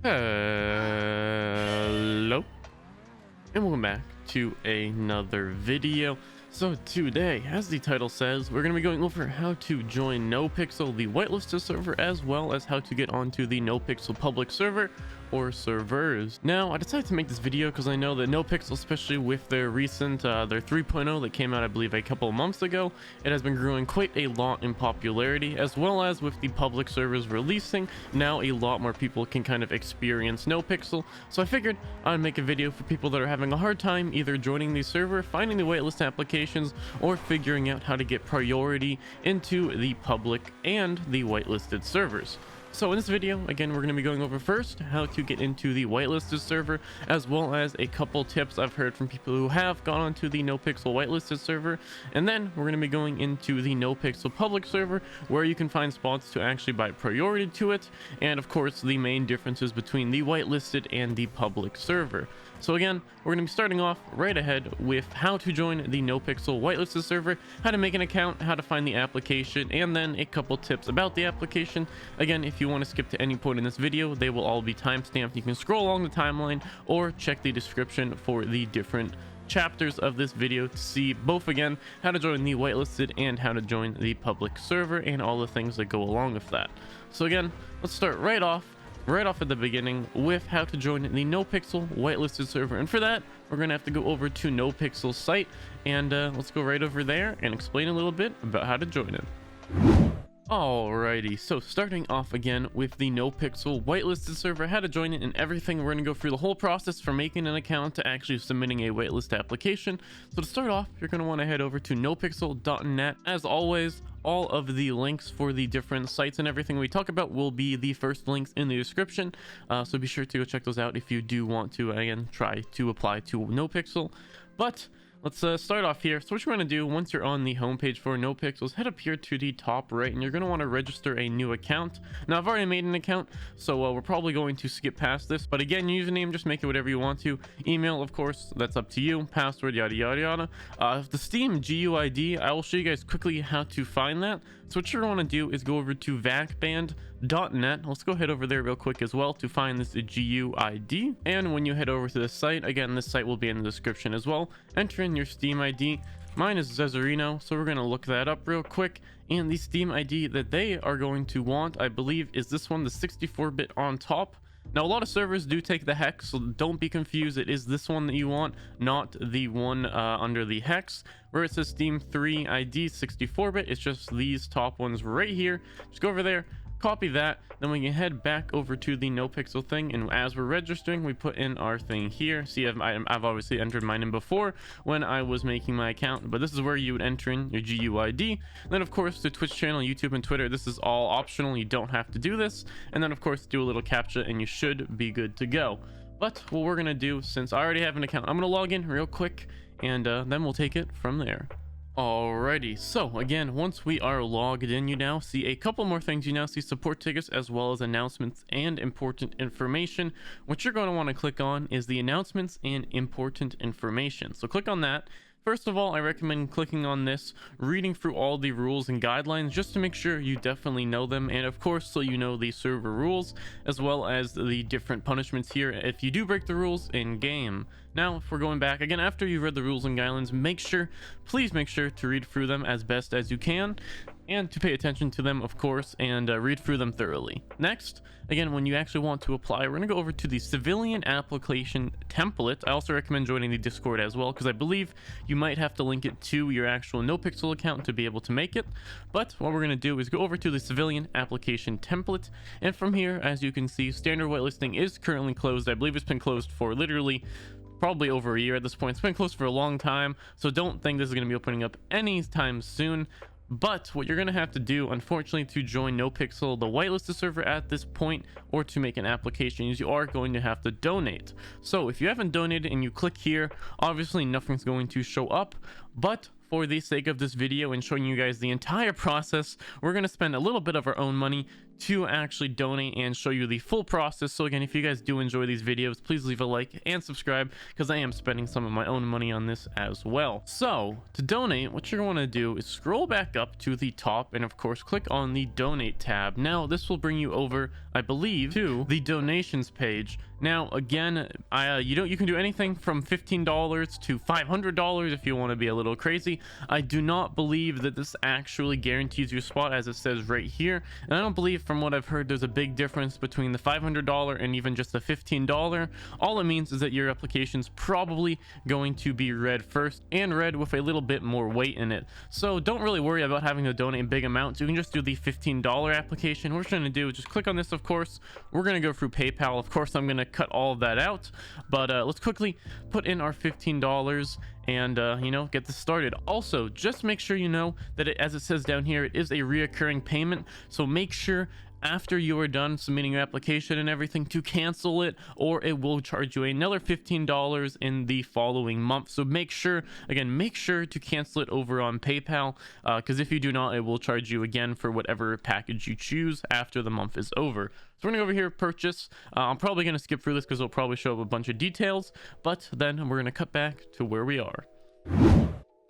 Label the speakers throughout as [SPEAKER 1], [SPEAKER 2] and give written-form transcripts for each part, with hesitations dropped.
[SPEAKER 1] Hello and welcome back to another video. So today, as the title says, we're going to be going over how to join NoPixel, the whitelisted server, as well as how to get onto the NoPixel public server or servers. Now, I decided to make this video because I know that NoPixel, especially with their recent their 3.0 that came out, I believe, a couple of months ago, it has been growing quite a lot in popularity, as well as with the public servers releasing. Now a lot more people can kind of experience NoPixel, so I figured I'd make a video for people that are having a hard time either joining the server, finding the whitelist applications, or figuring out how to get priority into the public and the whitelisted servers. So in this video, again, we're going to be going over first how to get into the whitelisted server, as well as a couple tips I've heard from people who have gone onto the NoPixel whitelisted server, and then we're going to be going into the NoPixel public server, where you can find spots to actually buy priority to it, and of course the main differences between the whitelisted and the public server. So again, we're going to be starting off right ahead with how to join the NoPixel whitelisted server, how to make an account, how to find the application, and then a couple tips about the application. Again, if you want to skip to any point in this video, they will all be timestamped. You can scroll along the timeline or check the description for the different chapters of this video to see both, again, how to join the whitelisted and how to join the public server and all the things that go along with that. So again, let's start right off at the beginning with how to join the NoPixel whitelisted server. And for that, we're going to have to go over to NoPixel's site, and let's go right over there and explain a little bit about how to join it. Alrighty, so starting off again with the NoPixel whitelisted server, how to join it and everything. We're going to go through the whole process from making an account to actually submitting a whitelist application. So to start off, you're going to want to head over to nopixel.net. As always, all of the links for the different sites and everything we talk about will be the first links in the description. So be sure to go check those out if you do want to, again, try to apply to NoPixel. But let's start off here. So what you want to do once you're on the homepage for NoPixel is head up here to the top right, and you're going to want to register a new account. Now, I've already made an account, so we're probably going to skip past this. But again, username, just make it whatever you want to. Email, of course, that's up to you. Password, yada, yada, yada. The Steam GUID, I will show you guys quickly how to find that. So what you're going to want to do is go over to vacband.net. Let's go head over there real quick as well to find this GUID. And when you head over to the site, again, this site will be in the description as well. Enter in your Steam ID. Mine is Zezerino, so we're going to look that up real quick. And the Steam ID that they are going to want, I believe, is this one, the 64-bit on top. Now, a lot of servers do take the hex, so don't be confused. It is this one that you want, not the one under the hex where it says Steam 3 ID 64-bit. It's just these top ones right here. Just go over there, copy that, then we can head back over to the NoPixel thing, and as we're registering, we put in our thing here. See, I've obviously entered mine in before when I was making my account, but this is where you would enter in your GUID. Then, of course, the Twitch channel, YouTube, and Twitter, this is all optional. You don't have to do this. And then, of course, do a little CAPTCHA, and you should be good to go. But what we're going to do, since I already have an account, I'm going to log in real quick, and then we'll take it from there. Alrighty, so again, once we are logged in, you now see a couple more things. You now see support tickets as well as announcements and important information. What you're going to want to click on is the announcements and important information. So click on that. First of all, I recommend clicking on this, reading through all the rules and guidelines just to make sure you definitely know them, and of course so you know the server rules as well as the different punishments here if you do break the rules in game. Now, if we're going back again, after you've read the rules and guidelines, please make sure to read through them as best as you can, and to pay attention to them, of course, and read through them thoroughly. Next, again, when you actually want to apply, we're going to go over to the civilian application template. I also recommend joining the Discord as well, because I believe you might have to link it to your actual NoPixel account to be able to make it. But what we're going to do is go over to the civilian application template, and from here, as you can see, standard whitelisting is currently closed. I believe it's been closed for literally probably over a year at this point. It's been closed for a long time, so don't think this is going to be opening up anytime soon. But what you're going to have to do, unfortunately, to join NoPixel, the whitelisted server at this point, or to make an application, is you are going to have to donate. So if you haven't donated and you click here, obviously nothing's going to show up. But for the sake of this video and showing you guys the entire process, we're going to spend a little bit of our own money to actually donate and show you the full process. So again, if you guys do enjoy these videos, please leave a like and subscribe, because I am spending some of my own money on this as well. So to donate, what you're going to do is scroll back up to the top and of course click on the donate tab. Now this will bring you over I believe, to the donations page. Now again, you can do anything from $15 to $500 if you want to be a little crazy. I do not believe that this actually guarantees your spot, as it says right here, and I don't believe, from what I've heard, there's a big difference between the $500 and even just the $15. All it means is that your application's probably going to be read first, and read with a little bit more weight in it. So don't really worry about having to donate big amounts. You can just do the $15 application. What we're going to do is just click on this. Of course, we're going to go through PayPal. Of course, I'm going to cut all of that out, but let's quickly put in our $15 and get this started. Also, just make sure you know that as it says down here, it is a reoccurring payment, so make sure after you are done submitting your application and everything to cancel it, or it will charge you another $15 in the following month. So make sure to cancel it over on PayPal, because if you do not, it will charge you again for whatever package you choose after the month is over. So we're gonna go over here, purchase. I'm probably gonna skip through this because it'll probably show up a bunch of details, but then we're gonna cut back to where we are.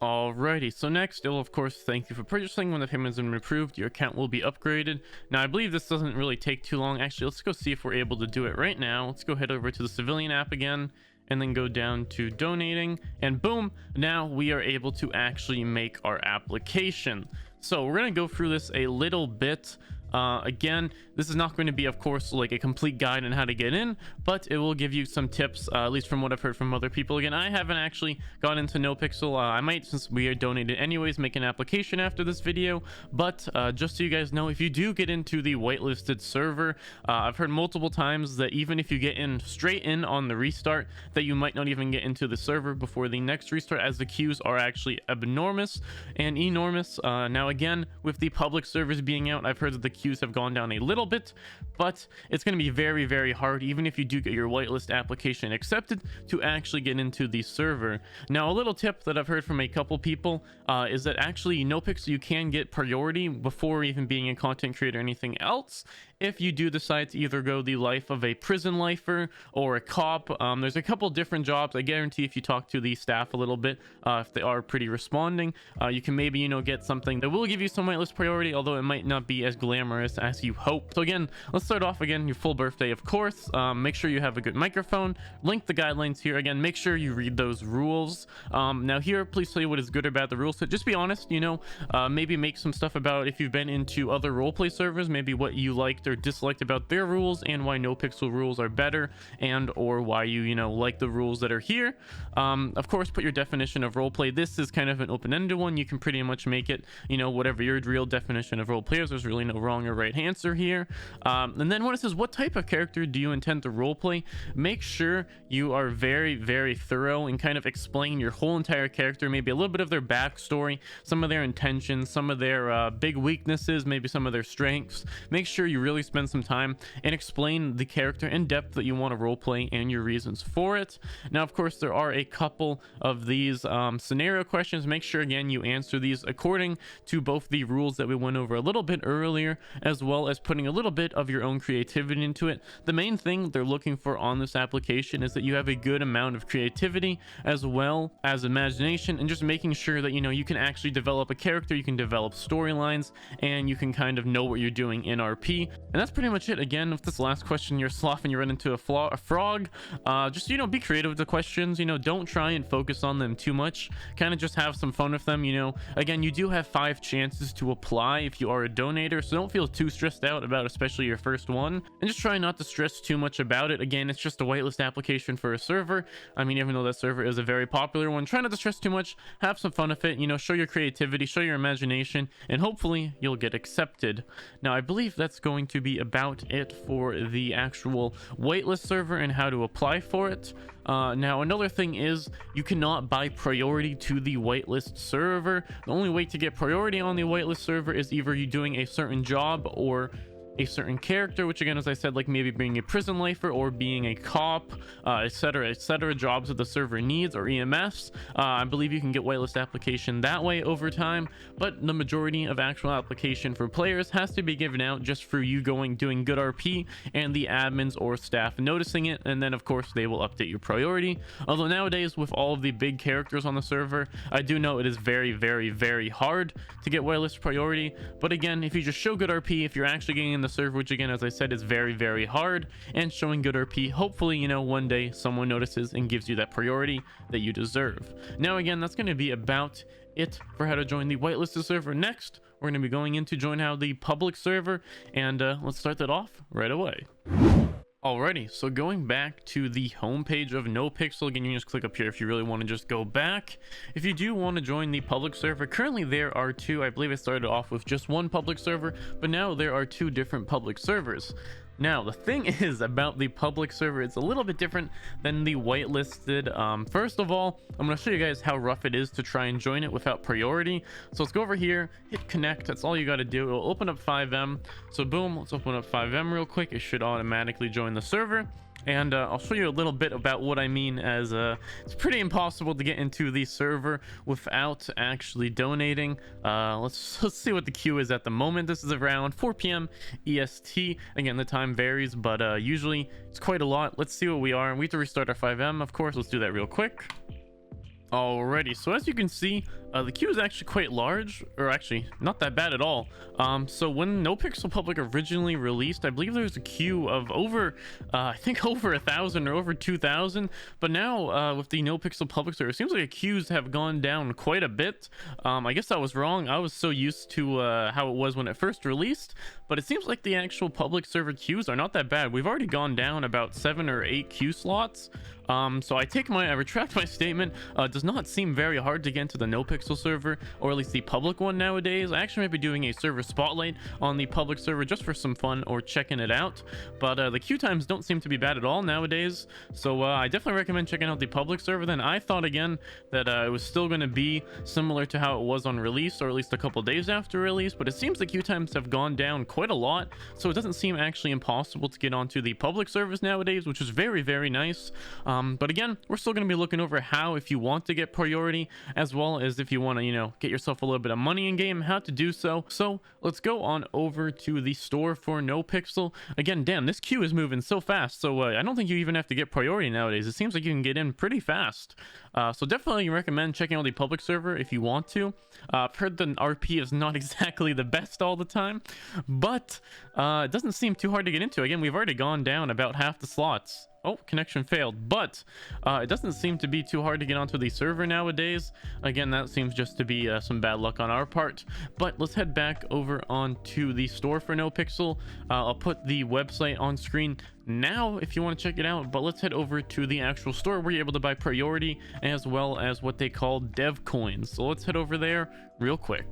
[SPEAKER 1] Alrighty, so next, it will of course thank you for purchasing. When the payment has been approved, your account will be upgraded. Now I believe this doesn't really take too long. Actually, let's go see if we're able to do it right now. Let's go head over to the civilian app again, and then go down to donating, and boom, now we are able to actually make our application. So we're gonna go through this a little bit. Again, this is not going to be, of course, like a complete guide on how to get in, but it will give you some tips, at least from what I've heard from other people. Again, I haven't actually gone into NoPixel. I might, since we are donated anyways, make an application after this video. But just so you guys know, if you do get into the whitelisted server, I've heard multiple times that even if you get in straight in on the restart, that you might not even get into the server before the next restart, as the queues are actually enormous. Now again, with the public servers being out, I've heard that the queues have gone down a little bit, but it's going to be very, very hard, even if you do get your whitelist application accepted, to actually get into the server. Now, a little tip that I've heard from a couple people is that actually NoPixel, you can get priority before even being a content creator or anything else, if you do decide to either go the life of a prison lifer or a cop. There's a couple different jobs. I guarantee if you talk to the staff a little bit, if they are pretty responding, you can maybe get something that will give you some whitelist priority, although it might not be as glamorous as you hope. So again, let's start off again, your full birthday, of course. Make sure you have a good microphone. Link the guidelines here. Again, make sure you read those rules. Now here, please tell you what is good or bad the rules. So just be honest, maybe make some stuff about if you've been into other roleplay servers, maybe what you liked or disliked about their rules, and why NoPixel rules are better, and or why you like the rules that are here. Of course, put your definition of roleplay. This is kind of an open-ended one. You can pretty much make it whatever your real definition of roleplay is. There's really no wrong or right answer here. And then when it says what type of character do you intend to roleplay, make sure you are very, very thorough and kind of explain your whole entire character, maybe a little bit of their backstory, some of their intentions, some of their big weaknesses, maybe some of their strengths. Make sure you really spend some time and explain the character in depth that you want to roleplay and your reasons for it. Now, of course, there are a couple of these scenario questions. Make sure again you answer these according to both the rules that we went over a little bit earlier, as well as putting a little bit of your own creativity into it. The main thing they're looking for on this application is that you have a good amount of creativity as well as imagination, and just making sure that you can actually develop a character, you can develop storylines, and you can kind of know what you're doing in RP. And that's pretty much it. Again, with this last question, you're sloth and you run into a frog, just be creative with the questions. Don't try and focus on them too much. Kind of just have some fun with them. Again, you do have 5 chances to apply if you are a donator, so don't feel too stressed out about especially your first one, and just try not to stress too much about it. Again, it's just a whitelist application for a server. I mean, even though that server is a very popular one, try not to stress too much. Have some fun with it. Show your creativity, show your imagination, and hopefully you'll get accepted. Now, I believe that's going to be about it for the actual whitelist server and how to apply for it. Now, another thing is you cannot buy priority to the whitelist server. The only way to get priority on the whitelist server is either you doing a certain job or a certain character, which again, as I said, like maybe being a prison lifer or being a cop, etc., jobs that the server needs, or EMS. I believe you can get whitelist application that way over time, but the majority of actual application for players has to be given out just for you doing good RP and the admins or staff noticing it, and then of course they will update your priority. Although nowadays, with all of the big characters on the server, I do know it is very, very, very hard to get whitelist priority. But again, if you just show good RP, if you're actually getting join the server, which again, as I said, is very, very hard, and showing good RP. Hopefully, you know, one day someone notices and gives you that priority that you deserve. Now again, that's going to be about it for how to join the whitelisted server. Next, we're going to be going into join how the public server, and let's start that off right away. Alrighty, so going back to the homepage of NoPixel, again, you can just click up here if you really want to just go back. If you do want to join the public server, currently there are two. I believe I started off with just one public server, but now there are two different public servers. Now, the thing is about the public server, it's a little bit different than the whitelisted. First of all, I'm going to show you guys how rough it is to try and join it without priority. So let's go over here, hit connect. That's all you got to do. It'll open up 5M. So boom, let's open up 5M real quick. It should automatically join the server. And I'll show you a little bit about what I mean, as it's pretty impossible to get into the server without actually donating. Let's see what the queue is at the moment. This is around 4 p.m. EST. Again, the time varies, but usually it's quite a lot. Let's see what we are. We have to restart our 5M, of course. Let's do that real quick. Alrighty, so as you can see, the queue is actually quite large, or actually not that bad at all. So when NoPixel Public originally released, I believe there was a queue of over, I think over 1,000 or over 2,000. But now with the NoPixel Public server, it seems like the queues have gone down quite a bit. I guess I was wrong. I was so used to how it was when it first released, but it seems like the actual public server queues are not that bad. We've already gone down about 7 or 8 queue slots. So I retract my statement. It does not seem very hard to get into the NoPixel server, or at least the public one nowadays. I actually might be doing a server spotlight on the public server just for some fun or checking it out. But the queue times don't seem to be bad at all nowadays. So I definitely recommend checking out the public server. Then I thought again that it was still going to be similar to how it was on release, or at least a couple days after release. But it seems the queue times have gone down quite a lot. So it doesn't seem actually impossible to get onto the public servers nowadays, which is very, very nice. But again, we're still going to be looking over how, if you want to get priority, as well as if you want to, you know, get yourself a little bit of money in game, how to do so. So let's go on over to the store for NoPixel. Again, damn, this queue is moving so fast. So I don't think you even have to get priority nowadays. It seems like you can get in pretty fast. So definitely recommend checking out the public server if you want to. I've heard the RP is not exactly the best all the time, but it doesn't seem too hard to get into. Again, we've already gone down about half the slots. Oh, connection failed, but it doesn't seem to be too hard to get onto the server nowadays. Again, that seems just to be some bad luck on our part. But let's head back over onto the store for NoPixel. I'll put the website on screen now if you want to check it out, but let's head over to the actual store where you're able to buy priority as well as what they call dev coins. So let's head over there real quick.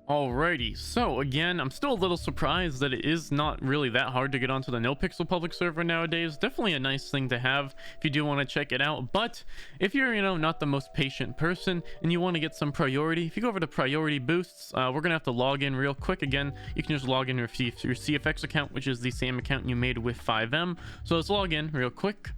[SPEAKER 1] Alrighty, so again, I'm still a little surprised that it is not really that hard to get onto the NoPixel public server nowadays. Definitely a nice thing to have if you do want to check it out. But if you're, you know, not the most patient person and you want to get some priority, if you go over to priority boosts, we're gonna have to log in real quick. Again, you can just log in your CFX account, which is the same account you made with 5M. So let's log in real quick.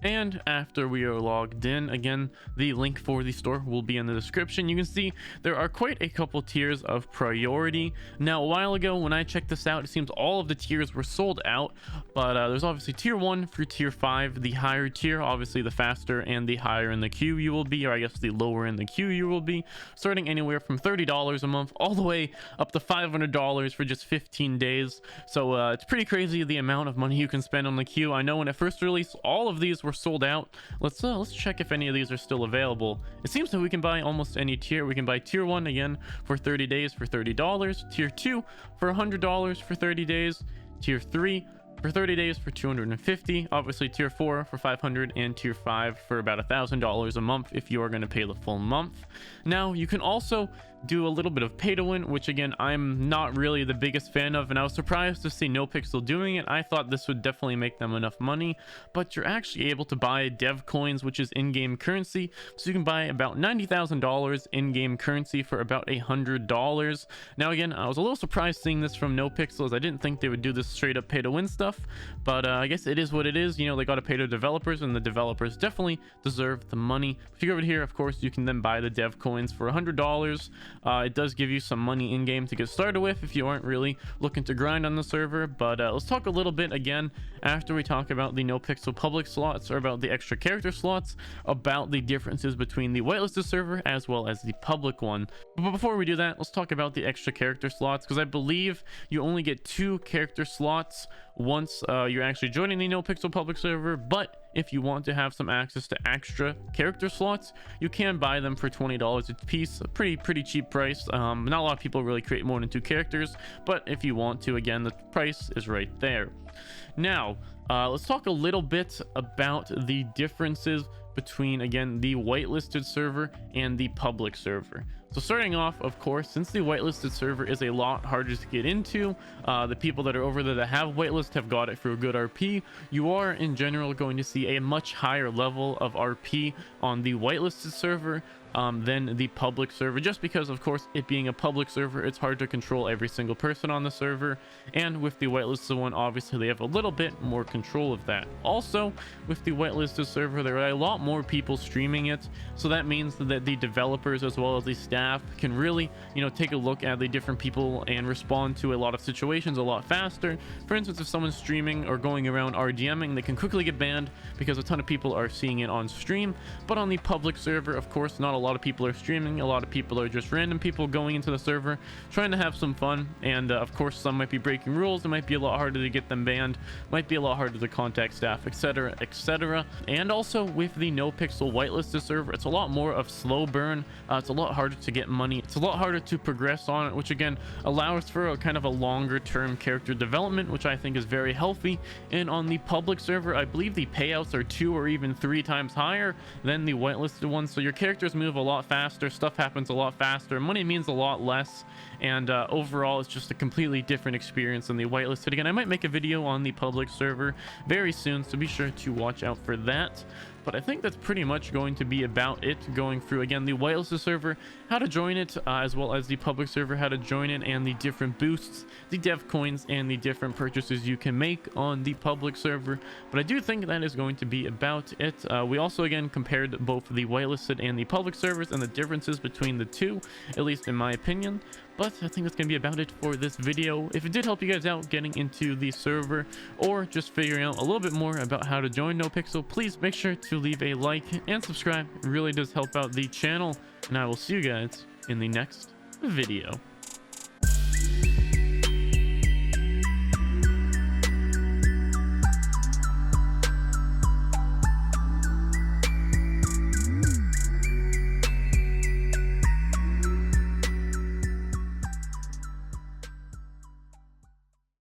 [SPEAKER 1] And after we are logged in, again, the link for the store will be in the description. You can see there are quite a couple tiers of priority. Now, a while ago when I checked this out, it seems all of the tiers were sold out, but there's obviously tier 1 through tier 5. The higher tier, obviously the faster and the higher in the queue you will be, or I guess the lower in the queue you will be, starting anywhere from $30 a month all the way up to $500 for just 15 days. So it's pretty crazy the amount of money you can spend on the queue. I know when it first released, all of these were sold out. Let's check if any of these are still available. It seems that we can buy almost any tier. We can buy tier 1 again for 30 days for $30, tier 2 for $100 for 30 days, tier 3 for 30 days for $250, obviously tier 4 for $500, and tier 5 for about $1,000 a month if you are going to pay the full month. Now you can also do a little bit of pay to win, which again I'm not really the biggest fan of, and I was surprised to see NoPixel doing it. I thought this would definitely make them enough money, but you're actually able to buy dev coins, which is in-game currency. So you can buy about $90,000 in-game currency for about $100. Now again, I was a little surprised seeing this from NoPixel, as I didn't think they would do this straight up pay to win stuff, but I guess it is what it is. You know, they got to pay their developers, and the developers definitely deserve the money. If you go over here, of course, you can then buy the dev coins for $100. It does give you some money in game to get started with if you aren't really looking to grind on the server. But let's talk a little bit again after we talk about the NoPixel public slots, or about the extra character slots, about the differences between the whitelisted server as well as the public one. But before we do that, let's talk about the extra character slots, because I believe you only get 2 character slots once you're actually joining the NoPixel public server. But if you want to have some access to extra character slots, you can buy them for $20 a piece. A pretty cheap price. Not a lot of people really create more than 2 characters, but if you want to, again, the price is right there. Now let's talk a little bit about the differences between, again, the whitelisted server and the public server. So starting off, of course, since the whitelisted server is a lot harder to get into, the people that are over there that have whitelist have got it for a good RP. You are in general going to see a much higher level of RP on the whitelisted server than the public server, just because, of course, it being a public server, it's hard to control every single person on the server. And with the whitelisted one, obviously they have a little bit more control of that. Also, with the whitelisted server, there are a lot more people streaming it, so that means that the developers as well as the staff can really, take a look at the different people and respond to a lot of situations a lot faster. For instance, if someone's streaming or going around RDMing, they can quickly get banned because a ton of people are seeing it on stream. But on the public server, of course, not a lot of people are streaming. A lot of people are just random people going into the server trying to have some fun, and of course some might be breaking rules. It might be a lot harder to get them banned, might be a lot harder to contact staff, etc, etc. And also with the NoPixel whitelisted server, it's a lot more of slow burn. It's a lot harder to get money, it's a lot harder to progress on it, which again allows for a kind of a longer term character development, which I think is very healthy. And on the public server, I believe the payouts are 2 or even 3 times higher than the whitelisted one, so your characters move a lot faster, stuff happens a lot faster, money means a lot less, and overall it's just a completely different experience than the whitelisted. Again, I might make a video on the public server very soon, so be sure to watch out for that. But I think that's pretty much going to be about it, going through, again, the whitelisted server, how to join it, as well as the public server, how to join it, and the different boosts, the dev coins, and the different purchases you can make on the public server. But I do think that is going to be about it. We also, again, compared both the whitelisted and the public servers and the differences between the two, at least in my opinion. But I think that's going to be about it for this video. If it did help you guys out getting into the server, or just figuring out a little bit more about how to join NoPixel, please make sure to leave a like and subscribe. It really does help out the channel, and I will see you guys in the next video.